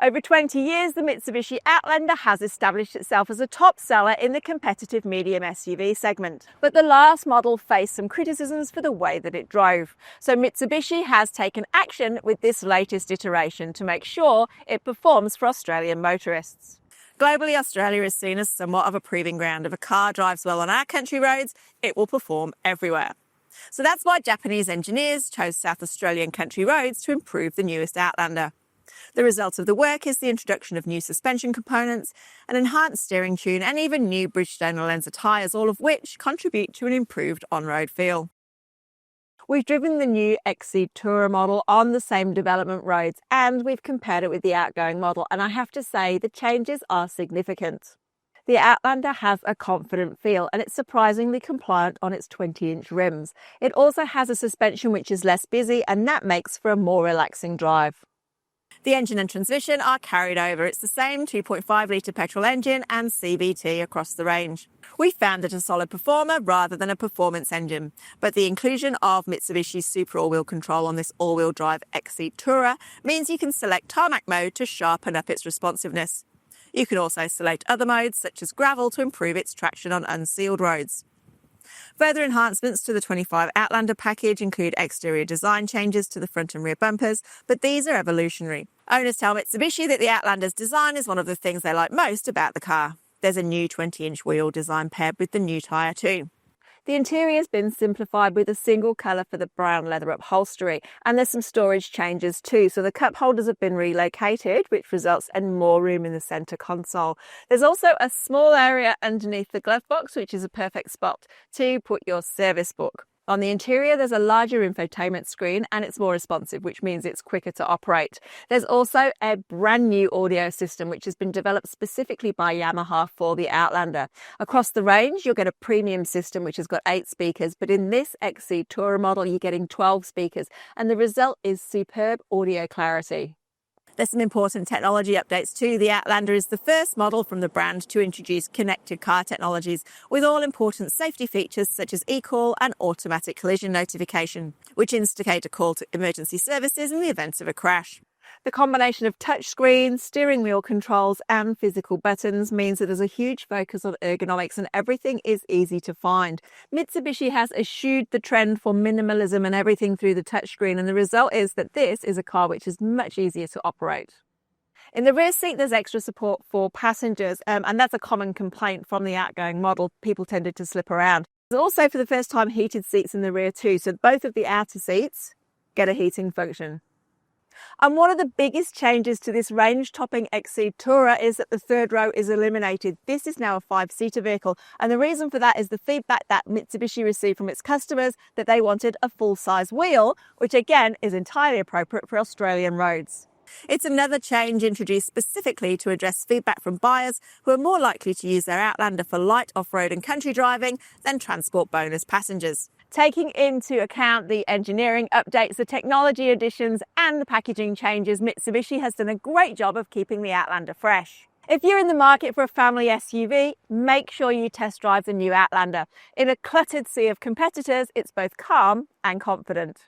Over 20 years, the Mitsubishi Outlander has established itself as a top seller in the competitive medium SUV segment. But the last model faced some criticisms for the way that it drove. So Mitsubishi has taken action with this latest iteration to make sure it performs for Australian motorists. Globally, Australia is seen as somewhat of a proving ground. If a car drives well on our country roads, it will perform everywhere. So that's why Japanese engineers chose South Australian country roads to improve the newest Outlander. The result of the work is the introduction of new suspension components, an enhanced steering tune and even new Bridgestone Lenser tyres, all of which contribute to an improved on-road feel. We've driven the new XC Tourer model on the same development roads and we've compared it with the outgoing model, and I have to say the changes are significant. The Outlander has a confident feel and it's surprisingly compliant on its 20-inch rims. It also has a suspension which is less busy and that makes for a more relaxing drive. The engine and transmission are carried over. It's the same 2.5 litre petrol engine and CVT across the range. We found it a solid performer rather than a performance engine, but the inclusion of Mitsubishi's Super all-wheel control on this all-wheel drive XC Tourer means you can select tarmac mode to sharpen up its responsiveness. You can also select other modes such as gravel to improve its traction on unsealed roads. Further enhancements to the 25 Outlander package include exterior design changes to the front and rear bumpers, but these are evolutionary. Owners tell Mitsubishi that the Outlander's design is one of the things they like most about the car. There's a new 20-inch wheel design paired with the new tyre too. The interior has been simplified with a single colour for the brown leather upholstery, and there's some storage changes too. So the cup holders have been relocated, which results in more room in the centre console. There's also a small area underneath the glove box, which is a perfect spot to put your service book. On the interior, there's a larger infotainment screen and it's more responsive, which means it's quicker to operate. There's also a brand new audio system, which has been developed specifically by Yamaha for the Outlander. Across the range, you'll get a premium system, which has got 8 speakers, but in this XC Tourer model, you're getting 12 speakers, and the result is superb audio clarity. There's some important technology updates too. The Outlander is the first model from the brand to introduce connected car technologies with all important safety features such as eCall and automatic collision notification, which instigate a call to emergency services in the event of a crash. The combination of touchscreen, steering wheel controls and physical buttons means that there's a huge focus on ergonomics and everything is easy to find. Mitsubishi has eschewed the trend for minimalism and everything through the touchscreen, and the result is that this is a car which is much easier to operate. In the rear seat, there's extra support for passengers, and that's a common complaint from the outgoing model. People tended to slip around. There's also, for the first time, heated seats in the rear too, so both of the outer seats get a heating function. And one of the biggest changes to this range-topping XC Tourer is that the third row is eliminated. This is now a 5-seater vehicle, and the reason for that is the feedback that Mitsubishi received from its customers that they wanted a full-size wheel, which again is entirely appropriate for Australian roads. It's another change introduced specifically to address feedback from buyers who are more likely to use their Outlander for light off-road and country driving than transport bonus passengers. Taking into account the engineering updates, the technology additions and the packaging changes, Mitsubishi has done a great job of keeping the Outlander fresh. If you're in the market for a family SUV, make sure you test drive the new Outlander. In a cluttered sea of competitors, it's both calm and confident.